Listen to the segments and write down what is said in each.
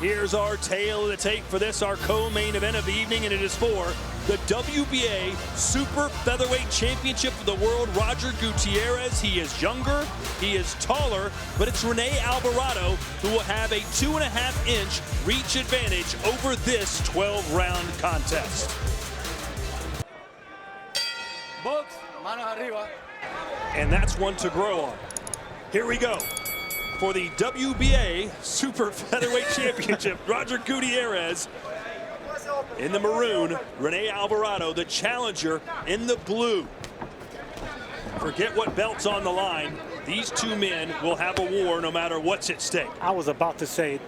Here's our tale of the tape for this, our co-main event of the evening, and it is for the WBA Super Featherweight Championship of the World. Roger Gutierrez, he is younger, he is taller, but it's Rene Alvarado who will have a 2.5-inch reach advantage over this 12-round contest. Box, manos arriba. And that's one to grow on. Here we go. For the WBA Super Featherweight Championship, Roger Gutierrez in the maroon, Rene Alvarado, the challenger, in the blue. Forget what belt's on the line. These two men will have a war no matter what's at stake. I was about to say,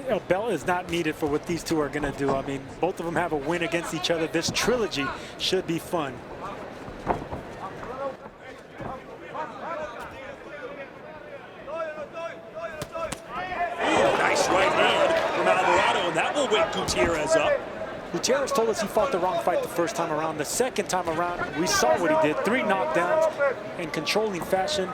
a belt is not needed for what these two are going to do. I mean, both of them have a win against each other. This trilogy should be fun. Nice right hand from Alvarado, and that will wake Gutierrez up. Gutierrez told us he fought the wrong fight the first time around. The second time around, we saw what he did. 3 knockdowns in controlling fashion.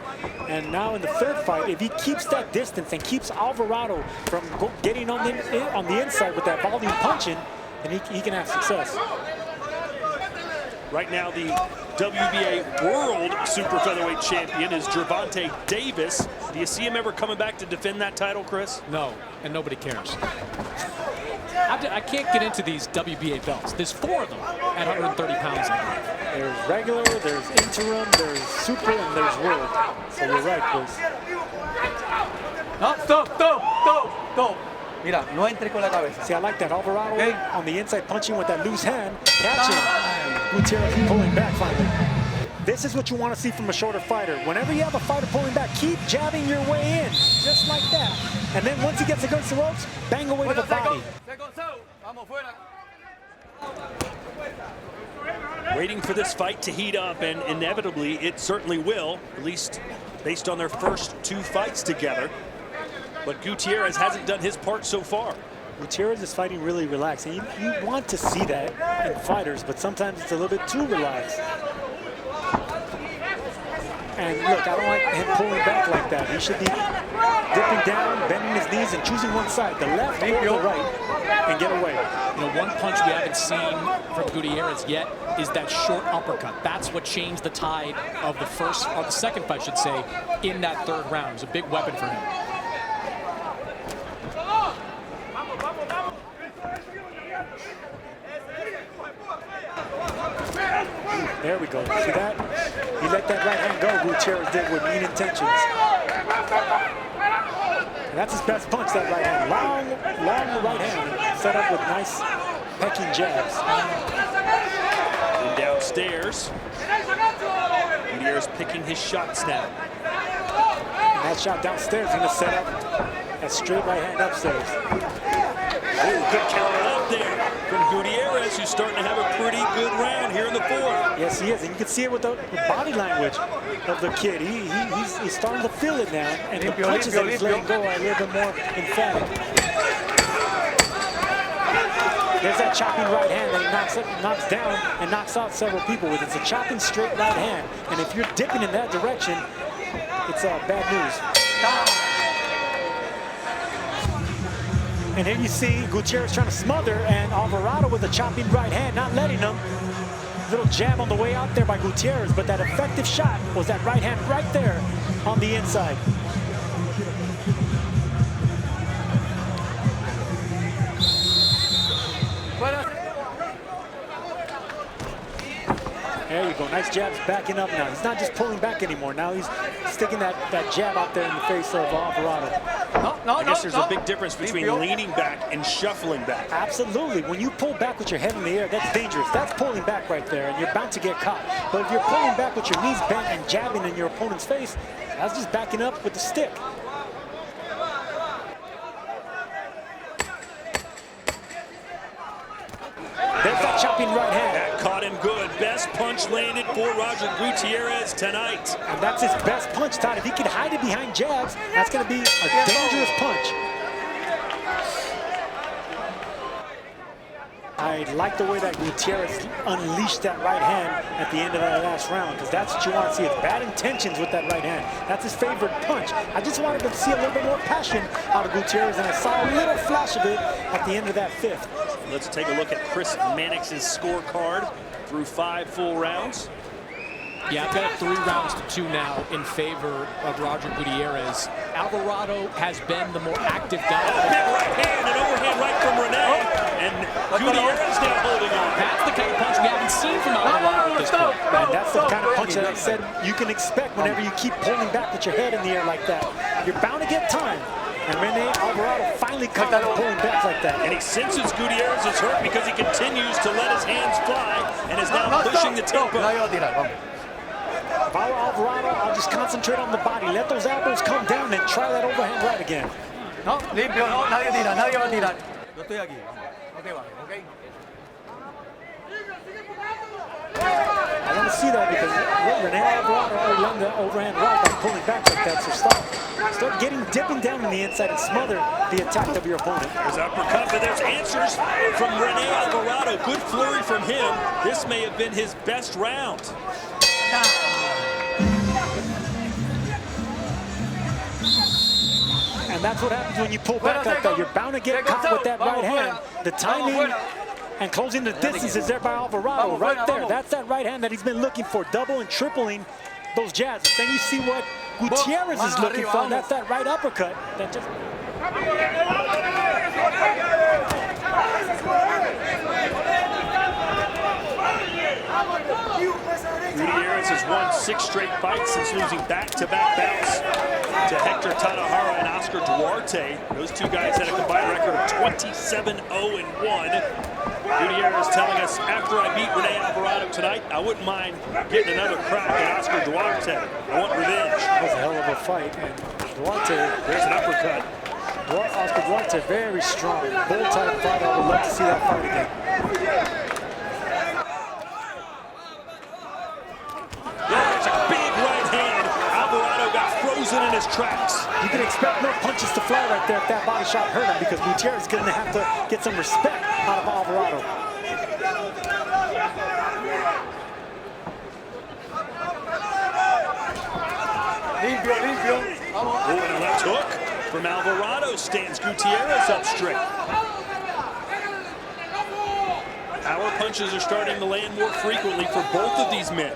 And now in the third fight, if he keeps that distance and keeps Alvarado from getting on the inside with that volume punching, then he can have success. Right now, the WBA World Super Featherweight Champion is Gervonta Davis. Do you see him ever coming back to defend that title, Chris? No, and nobody cares. I can't get into these WBA belts. There's 4 of them at 130 pounds. There's regular, there's interim, there's super, and there's world. So you're right, Chris. No, stop. Mira, no entre con la cabeza. See, I like that. Alvarado on the inside punching with that loose hand, catching Gutierrez pulling back finally. This is what you want to see from a shorter fighter. Whenever you have a fighter pulling back, keep jabbing your way in, just like that. And then once he gets against the ropes, bang away to the body. Waiting for this fight to heat up, and inevitably it certainly will, at least based on their first 2 fights together. But Gutierrez hasn't done his part so far. Gutierrez is fighting really relaxed. And you want to see that in fighters, but sometimes it's a little bit too relaxed. And look, I don't like him pulling back like that. He should be dipping down, bending his knees, and choosing one side, the left or the right, and get away. You know, one punch we haven't seen from Gutierrez yet is that short uppercut. That's what changed the tide of the first, or the second fight, I should say, in that third round. It was a big weapon for him. There we go. See that? He let that right hand go, Gutierrez did, with mean intentions. And that's his best punch, that right hand. Long right hand, set up with nice pecking jabs. And downstairs, Gutierrez picking his shots now. And that shot downstairs is going to set up a straight right hand upstairs. Oh, good counter up there from Gutierrez, who's starting to have a pretty good round here in the 4th. Yes, he is, and you can see it with the body language of the kid. He's starting to feel it now, and the punches that he's letting go are a little bit more emphatic. There's that chopping right hand that he knocks down and knocks out several people with. It's a chopping straight right hand, and if you're dipping in that direction, it's bad news. And here you see Gutierrez trying to smother, and Alvarado with a chopping right hand, not letting him. Little jab on the way out there by Gutierrez, but that effective shot was that right hand right there on the inside. There you go, nice jabs backing up now. He's not just pulling back anymore. Now he's sticking that jab out there in the face of Alvarado. I guess there's a big difference between leaning back and shuffling back. Absolutely. When you pull back with your head in the air, that's dangerous. That's pulling back right there, and you're bound to get caught. But if you're pulling back with your knees bent and jabbing in your opponent's face, that's just backing up with the stick. There's that chopping right hand. That caught him good. Best punch landed for Roger Gutierrez tonight. And that's his best punch, Todd. If he can hide it behind jabs, that's going to be a dangerous punch. I like the way that Gutierrez unleashed that right hand at the end of that last round, because that's what you want to see. It's bad intentions with that right hand. That's his favorite punch. I just wanted to see a little bit more passion out of Gutierrez, and I saw a little flash of it at the end of that fifth. Let's take a look at Chris Mannix's scorecard through 5 full rounds. Yeah, I've got it 3 rounds to 2 now in favor of Roger Gutierrez. Alvarado has been the more active guy. Big right hand, an overhand right from Rene, and Gutierrez now holding on. That's the kind of punch we haven't seen from Alvarado at this point. And that's the kind of punch that I said you can expect whenever you keep pulling back with your head in the air like that. You're bound to get time. And Rene Alvarado finally caught him pulling back like that. And he senses Gutierrez is hurt because he continues to let his hands fly and is now pushing the tempo. If I were Alvarado, I'll just concentrate on the body. Let those elbows come down and try that overhand right again. No, limpio, no, nadie tira, nadie va a tirar. Yo estoy aquí, no te bajes, ¿ok? I want to see that because Rene Alvarado learned the overhand right by pulling back like that. So start dipping down on the inside and smother the attack of your opponent. There's uppercut, but there's answers from Rene Alvarado. Good flurry from him. This may have been his best round. And that's what happens when you pull back like that. You're bound to get caught with that right hand. The timing and closing the distance is there by Alvarado right there. That's that right hand that he's been looking for, double and tripling those jabs. Then you see what Gutierrez is looking for, and that's that right uppercut. That just... Gutierrez has won 6 straight fights since losing back-to-back bouts to Hector Tadahara and Oscar Duarte. Those 2 guys had a combined record of 27-0-1. Gutierrez telling us, after I beat Rene Alvarado tonight, I wouldn't mind getting another crack at Oscar Duarte. I want revenge. That was a hell of a fight. And Duarte, there's an uppercut. Oscar Duarte, very strong. Bull-type fight. I would love to see that fight again. In his tracks. You can expect more punches to fly right there if that body shot hurt him, because Gutierrez is going to have to get some respect out of Alvarado. Oh, and a left hook from Alvarado stands Gutierrez up straight. Power punches are starting to land more frequently for both of these men.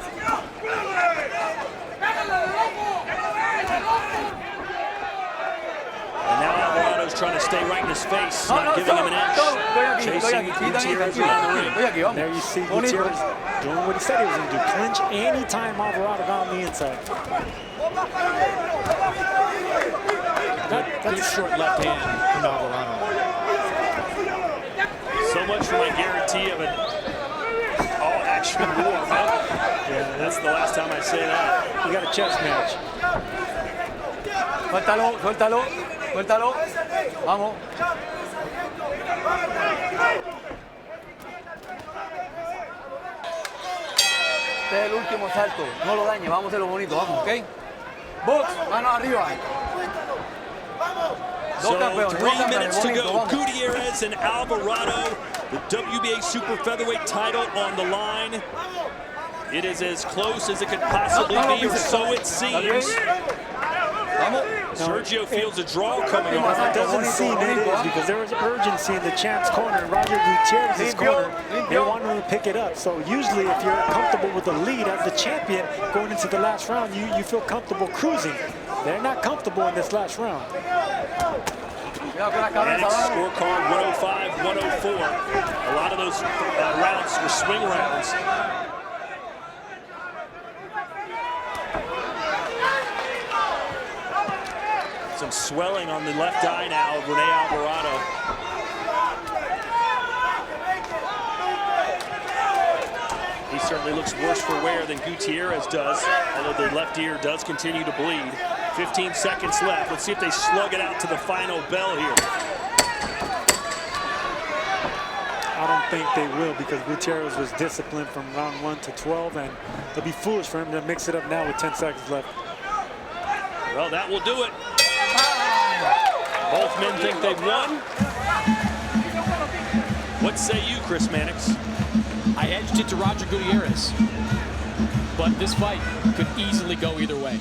And now Alvarado's trying to stay right in his face, not giving him an inch. Chasing Gutierrez around the ring. There you see Gutierrez doing what he said he was going to do. Clinch anytime Alvarado got on the inside. That's a short left hand from Alvarado. So much for my guarantee of an all-action war, huh? Yeah, that's the last time I say that. We got a chess match. Suéltalo, suéltalo, suéltalo. Vamos. Este es el último salto. No lo dañe, vamos a hacerlo bonito, vamos, ¿ok? Box, manos arriba. So 3 minutes to go. Gutierrez and Alvarado, the WBA super featherweight title on the line. It is as close as it could possibly be, or so it seems. Sergio feels a draw coming on. It doesn't seem it is, because there was urgency in the champ's corner and Roger Gutierrez's corner. They wanted him to pick it up. So usually if you're comfortable with the lead as the champion going into the last round, you feel comfortable cruising. They're not comfortable in this last round. Mannix scorecard 105-104. A lot of those rounds were swing rounds. Some swelling on the left eye now of Rene Alvarado. He certainly looks worse for wear than Gutierrez does, although the left ear does continue to bleed. 15 seconds left. Let's see if they slug it out to the final bell here. I don't think they will, because Gutierrez was disciplined from round 1 to 12, and it'll be foolish for him to mix it up now with 10 seconds left. Well, that will do it. Both men think they've won. What What say you, Chris Mannix? I edged it to Roger Gutierrez, but this fight could easily go either way.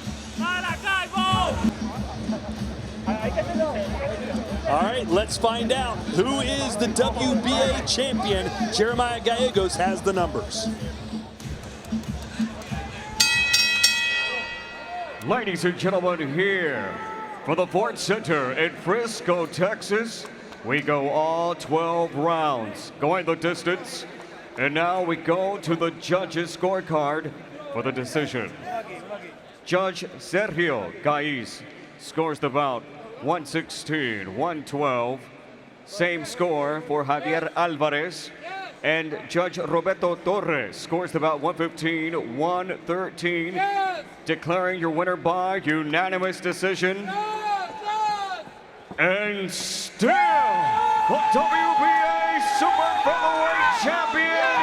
All right, let's find out who is the WBA champion. Jeremiah Gallegos has the numbers. Ladies and gentlemen, here for the Ford Center in Frisco, Texas, we go all 12 rounds, going the distance. And now we go to the judges' scorecard for the decision. Judge Sergio Gaiz scores the bout 116-112. Same score for Javier Alvarez. And Judge Roberto Torres scores the bout 115-113. Declaring your winner by unanimous decision. And still, the WBA Super Featherweight Champion,